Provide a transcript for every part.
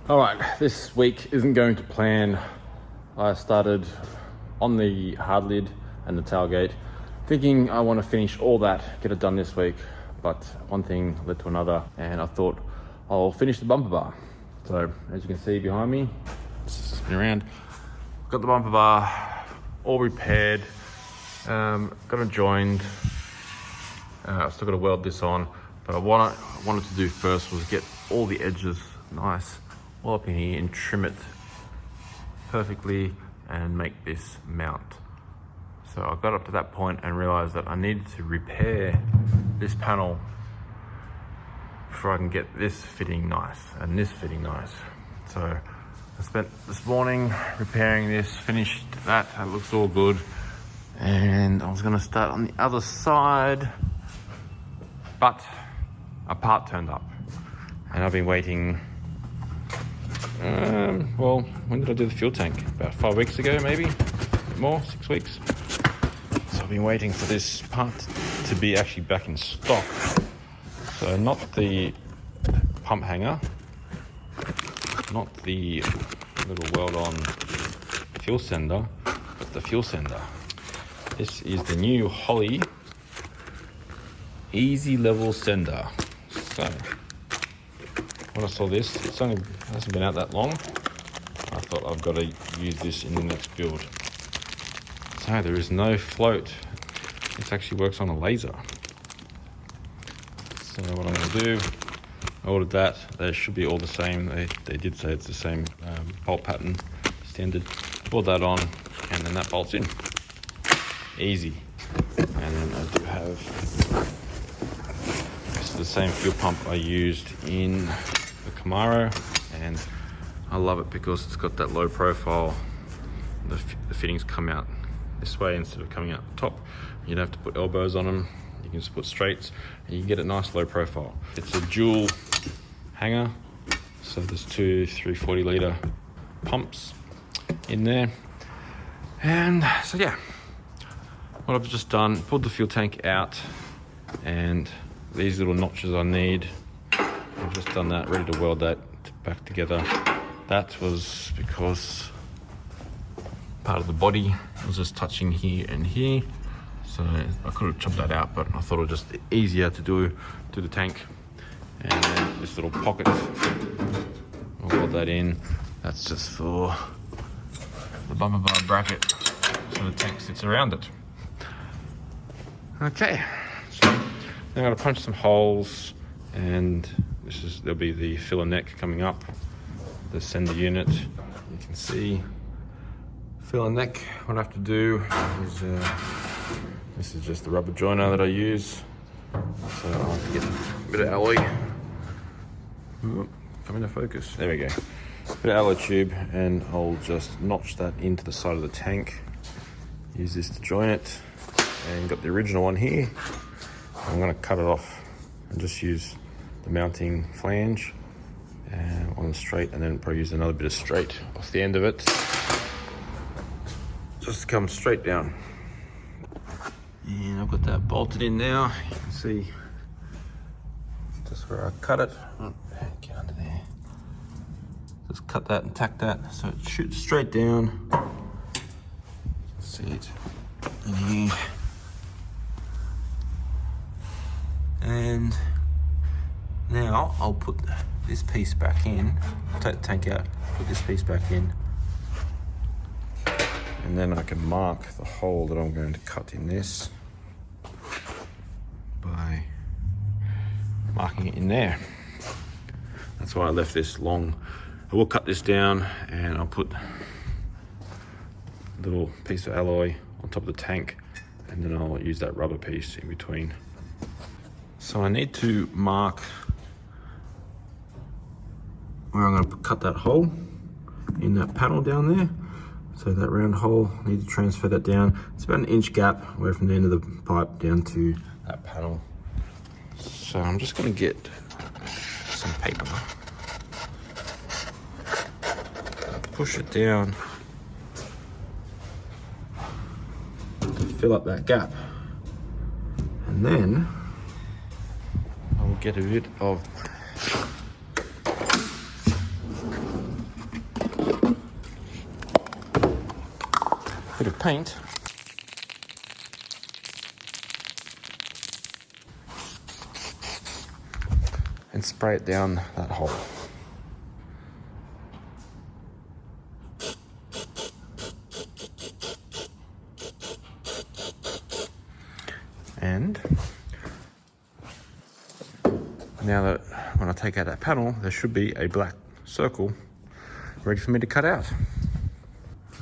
All right, this week isn't going to plan. I started on the hard lid and the tailgate, thinking I want to finish all that, get it done this week. But one thing led to another, and I thought I'll finish the bumper bar. So as you can see behind me, spin around, got the bumper bar all repaired, got it joined. I've still got to weld this on, but what I wanted to do first was get all the edges nice all up in here and trim it perfectly and make this mount. So I got up to that point and realized that I needed to repair this panel before I can get this fitting nice and this fitting nice. So I spent this morning repairing this, finished that, it looks all good. And I was gonna start on the other side, but a part turned up and I've been waiting. Well, when did I do the fuel tank? About 5 weeks ago, maybe more, 6 weeks. So I've been waiting for this part to be actually back in stock. So not the pump hanger, not the little weld-on fuel sender, but the fuel sender. This is the new Holley easy level sender. So when I saw this, it hasn't been out that long. I thought I've got to use this in the next build. So there is no float. This actually works on a laser. So what I'm going to do, I ordered that. They should be all the same. They did say it's the same bolt pattern, standard. Put that on, and then that bolts in. Easy. And then I do have this is the same fuel pump I used in the Camaro, and I love it because it's got that low profile. The fittings come out this way instead of coming out the top. You don't have to put elbows on them. You can just put straights and you can get a nice low profile. It's a dual hanger, so there's two 340 litre pumps in there. And so yeah, what I've just done, pulled the fuel tank out, and these little notches I need, I've just done that, ready to weld that back together. That was because part of the body was just touching here and here, so I could have chopped that out, but I thought it was just easier to do the tank. And then this little pocket, I'll weld that in. That's just for the bumper bar bracket, so the tank sits around it. Okay, so now I'm gonna punch some holes, and there'll be the filler neck coming up, the sender unit. You can see filler neck. What I have to do is this is just the rubber joiner that I use. So I'll have to get a bit of alloy. Ooh, come into focus. There we go. A bit of alloy tube, and I'll just notch that into the side of the tank. Use this to join it, and got the original one here. I'm going to cut it off and just use the mounting flange on the straight, and then probably use another bit of straight off the end of it, just to come straight down. And I've got that bolted in now. You can see just where I cut it. Oh, get under there. Just cut that and tack that so it shoots straight down. See it in here. And now I'll put this piece back in, take the tank out, put this piece back in, and then I can mark the hole that I'm going to cut in this by marking it in there. That's why I left this long. I will cut this down, and I'll put a little piece of alloy on top of the tank, and then I'll use that rubber piece in between. So I need to mark where I'm going to cut that hole in that panel down there. So that round hole, I need to transfer that down. It's about an inch gap away from the end of the pipe down to that panel. So I'm just going to get some paper, push it down to fill up that gap, and then I'll get a bit of of paint. And spray it down that hole. And now that when I take out that panel, there should be a black circle ready for me to cut out.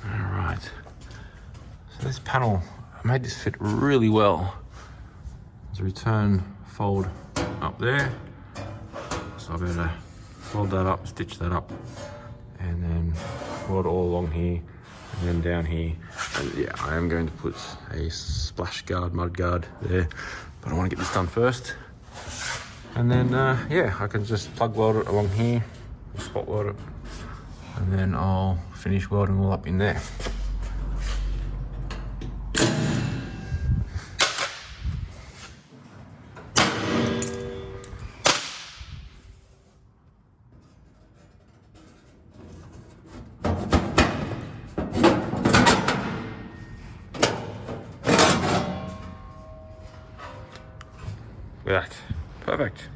All right, so this panel, I made this fit really well. There's a return fold up there, so I better fold that up, stitch that up, and then weld it all along here, and then down here. And yeah, I am going to put a splash guard, mud guard there, but I want to get this done first. And then, yeah, I can just plug weld it along here, spot weld it, and then I'll finish welding all up in there. That. Perfect.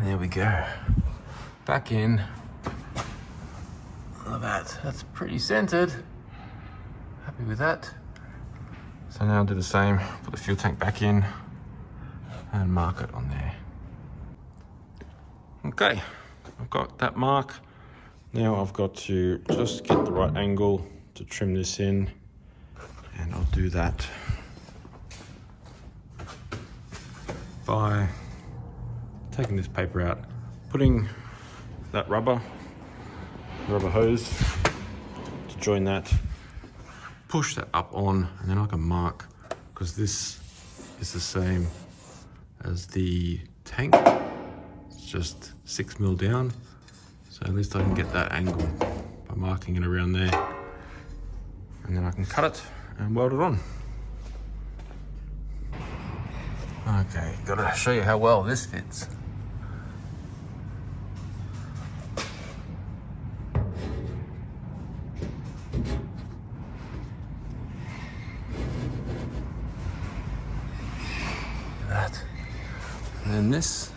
There we go. Back in. Look at that. That's pretty centered. Happy with that. So now I'll do the same. Put the fuel tank back in and mark it on there. Okay, I've got that mark. Now I've got to just get the right angle to trim this in, and I'll do that by taking this paper out, putting that rubber hose to join that, push that up on, and then I can mark, because this is the same as the tank. It's just 6 mil down, so at least I can get that angle by marking it around there, and then I can cut it and weld it on. Okay, gotta show you how well this fits. That. And then this.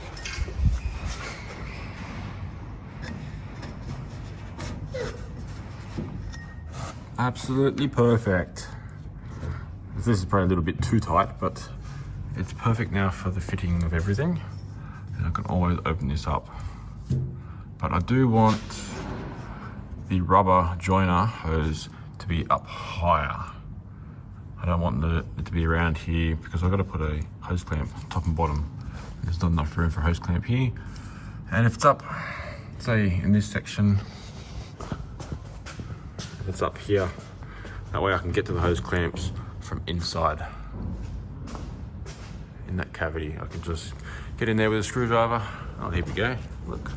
Absolutely perfect. This is probably a little bit too tight, but it's perfect now for the fitting of everything. And I can always open this up. But I do want the rubber joiner hose to be up higher. I don't want it to be around here, because I've got to put a hose clamp top and bottom. There's not enough room for a hose clamp here. And if it's up, say in this section, if it's up here, that way I can get to the hose clamps from inside. In that cavity, I can just get in there with a screwdriver. Oh, here we go, look.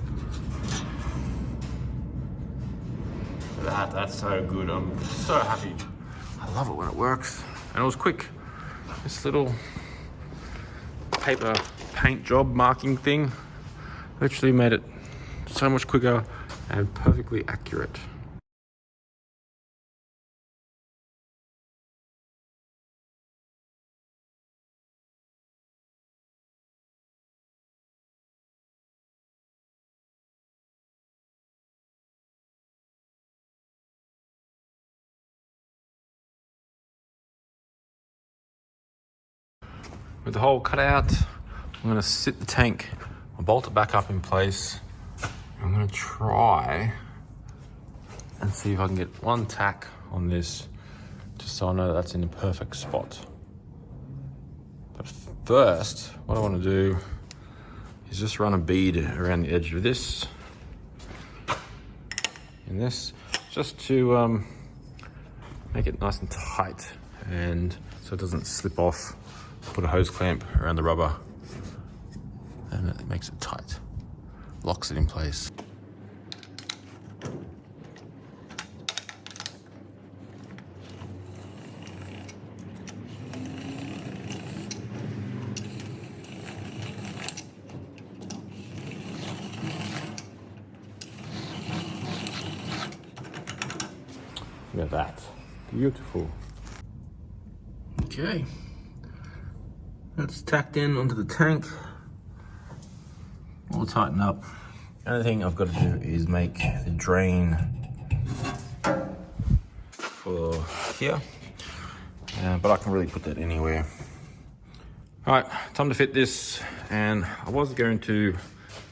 That's so good, I'm so happy. I love it when it works. And it was quick. This little paper paint job marking thing literally made it so much quicker and perfectly accurate. With the hole cut out, I'm going to sit the tank, I'll bolt it back up in place, I'm gonna try and see if I can get one tack on this, just so I know that's in the perfect spot. But first, what I want to do is just run a bead around the edge of this and this, just to make it nice and tight, and so it doesn't slip off. Put a hose clamp around the rubber and it makes it tight, locks it in place. Look at that, beautiful. Okay, that's tacked in onto the tank, all tightened up. The only thing I've got to do is make the drain for here, but I can really put that anywhere. All right, time to fit this, and I was going to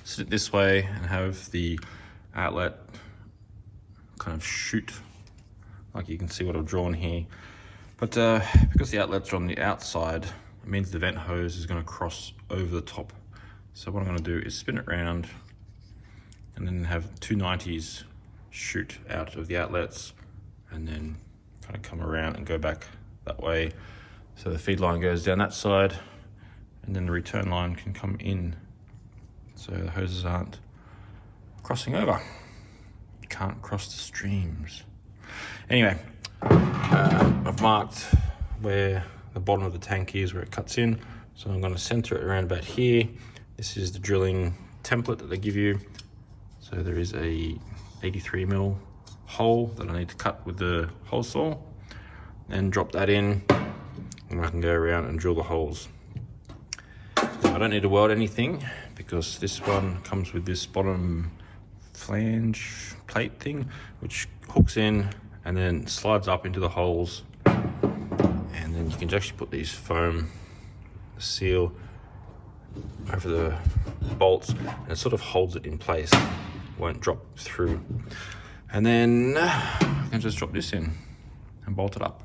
sit it this way and have the outlet kind of shoot, like you can see what I've drawn here. But because the outlets are on the outside, it means the vent hose is going to cross over the top. So what I'm going to do is spin it around and then have 290s shoot out of the outlets and then kind of come around and go back that way. So the feed line goes down that side and then the return line can come in. So the hoses aren't crossing over. You can't cross the streams. Anyway, I've marked where the bottom of the tank is, where it cuts in. So I'm going to center it around about here. This is the drilling template that they give you. So there is a 83mm hole that I need to cut with the hole saw, and drop that in, and I can go around and drill the holes. Now, I don't need to weld anything because this one comes with this bottom flange plate thing, which hooks in and then slides up into the holes, and then you can actually put these foam seal over the bolts and it sort of holds it in place, won't drop through. And then I can just drop this in and bolt it up.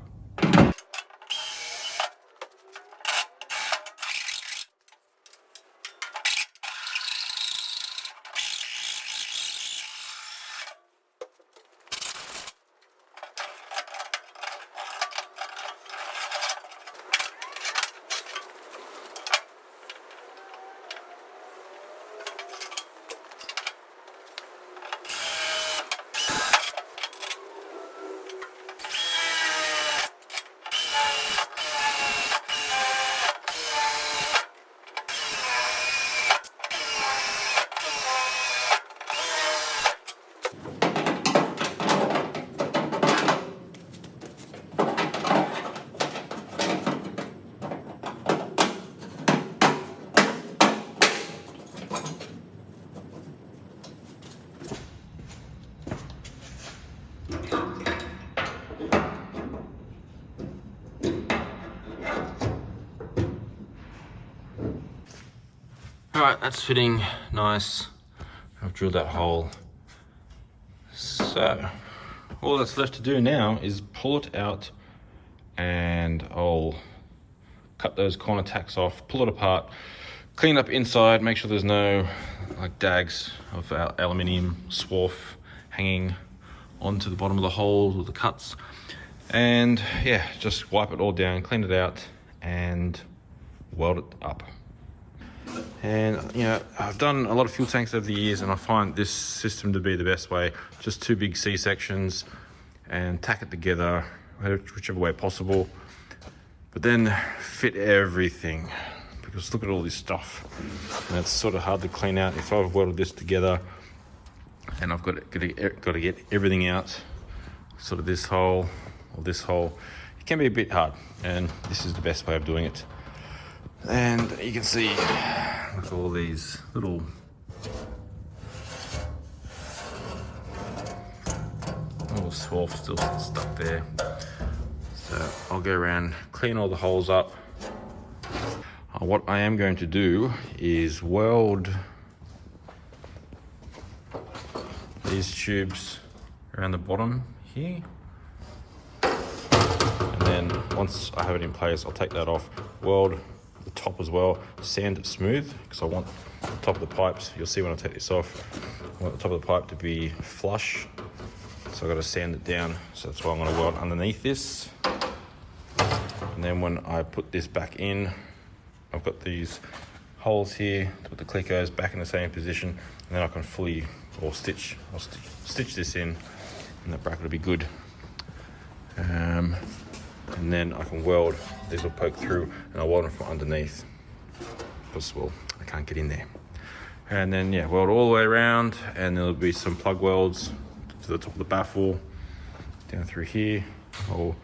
All right, that's fitting nice. I've drilled that hole. So all that's left to do now is pull it out, and I'll cut those corner tacks off, pull it apart, clean up inside, make sure there's no like dags of aluminium swarf hanging onto the bottom of the holes or the cuts. And yeah, just wipe it all down, clean it out, and weld it up. And you know, I've done a lot of fuel tanks over the years, and I find this system to be the best way. Just two big C sections and tack it together whichever way possible, but then fit everything, because look at all this stuff, and it's sort of hard to clean out. If I've welded this together and I've got to get everything out, sort of this hole or this hole, it can be a bit hard, and this is the best way of doing it. And you can see with all these little swarf still stuck there. So I'll go around, clean all the holes up. What I am going to do is weld these tubes around the bottom here. And then once I have it in place, I'll take that off, weld the top as well, sand it smooth, because I want the top of the pipes, you'll see when I take this off, I want the top of the pipe to be flush. So I've got to sand it down. So that's why I'm going to weld underneath this. And then when I put this back in, I've got these holes here to put the clickers back in the same position, and then I can fully, or stitch this in, and that bracket will be good. And then I can weld, these will poke through, and I'll weld them from underneath, because, well, I can't get in there. And then, yeah, weld all the way around, and there'll be some plug welds to the top of the baffle, down through here. I'll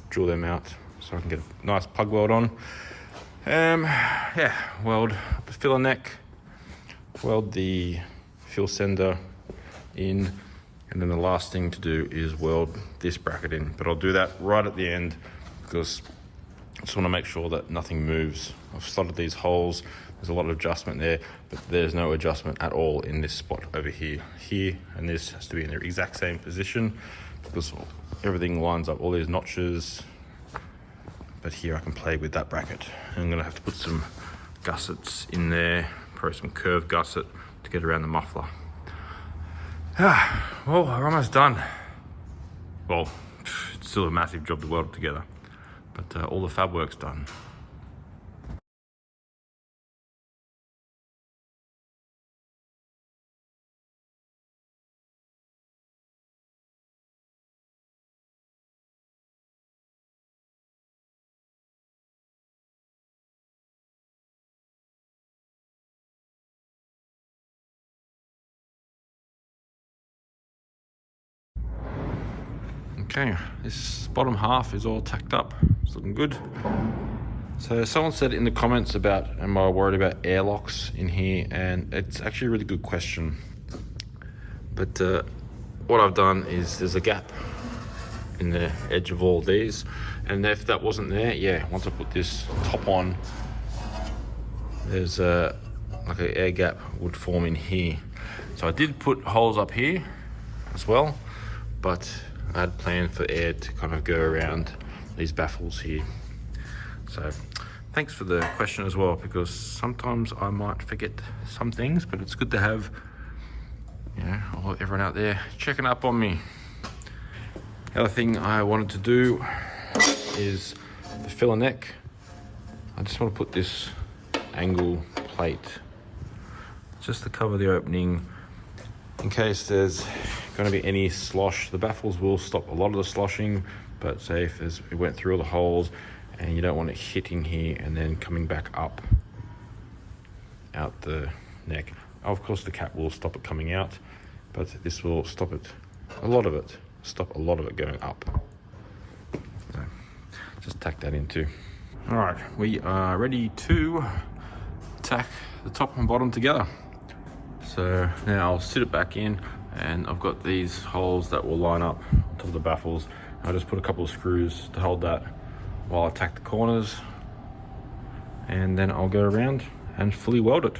drill them out so I can get a nice plug weld on. Yeah, weld the filler neck, weld the fuel sender in, and then the last thing to do is weld this bracket in. But I'll do that right at the end, because I just want to make sure that nothing moves. I've slotted these holes, there's a lot of adjustment there, but there's no adjustment at all in this spot over here. Here, and this has to be in the exact same position, because everything lines up, all these notches. But here I can play with that bracket. I'm gonna have to put some gussets in there, probably some curved gusset to get around the muffler. Well, we're almost done. Well, it's still a massive job to weld it together, but all the fab work's done. Okay, this bottom half is all tacked up. It's looking good. So someone said in the comments about, am I worried about airlocks in here? And it's actually a really good question. But what I've done is there's a gap in the edge of all these. And if that wasn't there, yeah, once I put this top on, there's like an air gap would form in here. So I did put holes up here as well, but I had planned for air to kind of go around these baffles here. So thanks for the question as well, because sometimes I might forget some things, but it's good to have, you know, everyone out there checking up on me. The other thing I wanted to do is the filler neck. I just want to put this angle plate just to cover the opening in case there's going to be any slosh. The baffles will stop a lot of the sloshing, but say if it went through all the holes and you don't want it hitting here and then coming back up out the neck. Of course the cap will stop it coming out, but this will stop it, stop a lot of it going up. So just tack that in too. All right, we are ready to tack the top and bottom together. So now I'll sit it back in, and I've got these holes that will line up on top of the baffles. I'll just put a couple of screws to hold that while I tack the corners, and then I'll go around and fully weld it.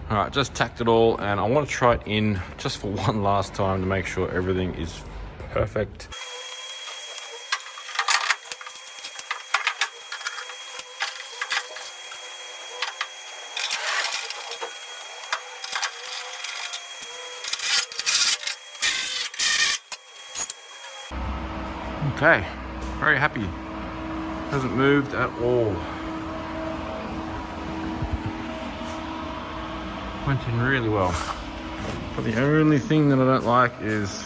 All right, just tacked it all, and I want to try it in just for one last time to make sure everything is perfect. Okay, very happy. Hasn't moved at all. Went in really well. But the only thing that I don't like is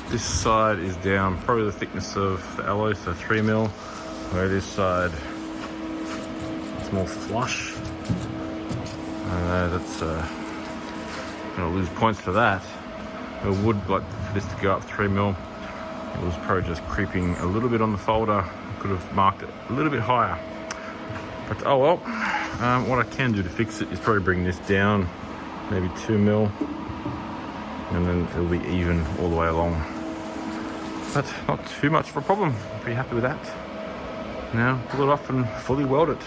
this side is down, probably the thickness of the alloy, so 3mm, where this side it's more flush. I know that's gonna lose points for that. I would like for this to go up 3mm. It was probably just creeping a little bit on the folder. I could have marked it a little bit higher. But oh well. What I can do to fix it is probably bring this down, maybe 2mm, and then it'll be even all the way along. But not too much of a problem. I'm pretty happy with that. Now pull it off and fully weld it.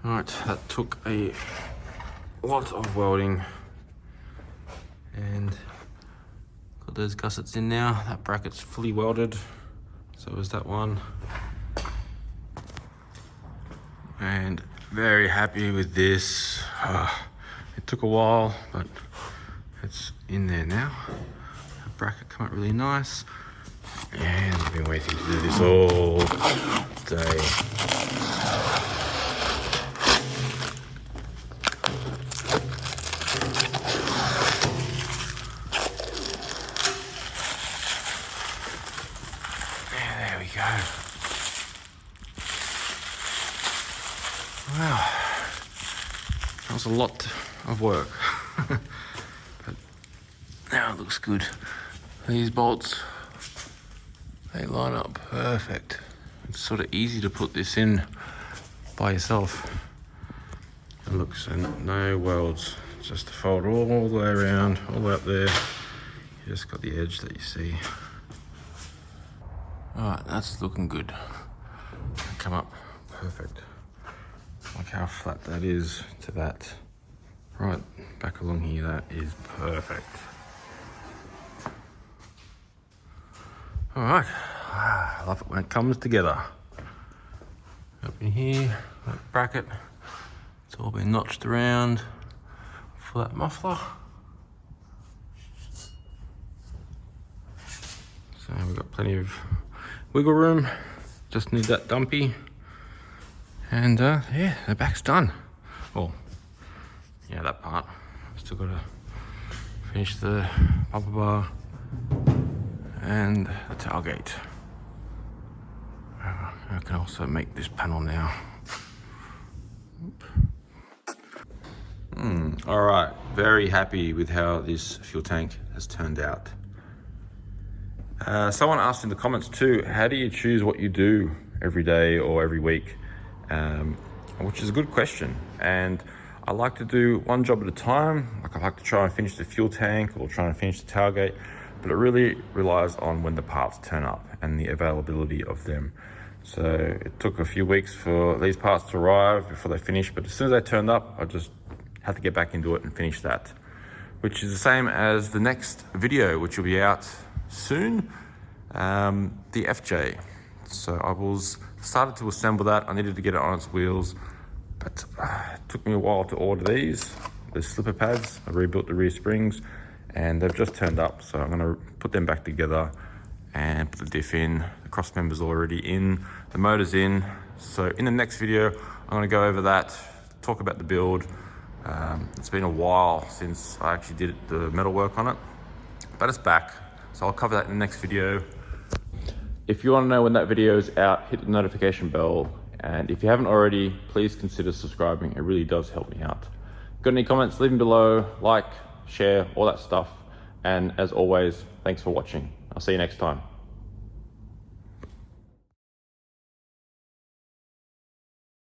Alright, that took a lot of welding, and got those gussets in now. That bracket's fully welded, so is that one. And very happy with this. It took a while, but it's in there now. The bracket come out really nice, and I've been waiting to do this all day. Wow, that was a lot of work, but now it looks good. These bolts, they line up perfect. It's sort of easy to put this in by yourself. And look, so no welds, just to fold all the way around, all the way up there. You just got the edge that you see. Alright, that's looking good. Come up perfect. Like how flat that is to that. Right back along here, that is perfect. Alright, I love it when it comes together. Up in here, that bracket, it's all been notched around for that muffler. So we've got plenty of wiggle room, just need that dumpy. And yeah, the back's done. Well, yeah, that part. Still got to Finish the bumper bar and the tailgate. I can also make this panel now. All right, very happy with how this fuel tank has turned out. Someone asked in the comments too, how do you choose what you do every day or every week? Which is a good question. And I like to do one job at a time. Like I like to try and finish the fuel tank or try and finish the tailgate, but it really relies on when the parts turn up and the availability of them. So it took a few weeks for these parts to arrive before they finished, but as soon as they turned up, I just had to get back into it and finish that, which is the same as the next video, which will be out soon, the FJ. So I was started to assemble that. I needed to get it on its wheels, but it took me a while to order these, the slipper pads. I rebuilt the rear springs and they've just turned up. So I'm gonna put them back together and put the diff in. The cross member's already in, the motor's in. So in the next video, I'm gonna go over that, talk about the build. It's been a while since I actually did the metal work on it, but it's back. So I'll cover that in the next video. If you want to know when that video is out, hit the notification bell. And if you haven't already, please consider subscribing. It really does help me out. Got any comments, leave them below, like, share, all that stuff. And as always, thanks for watching. I'll see you next time.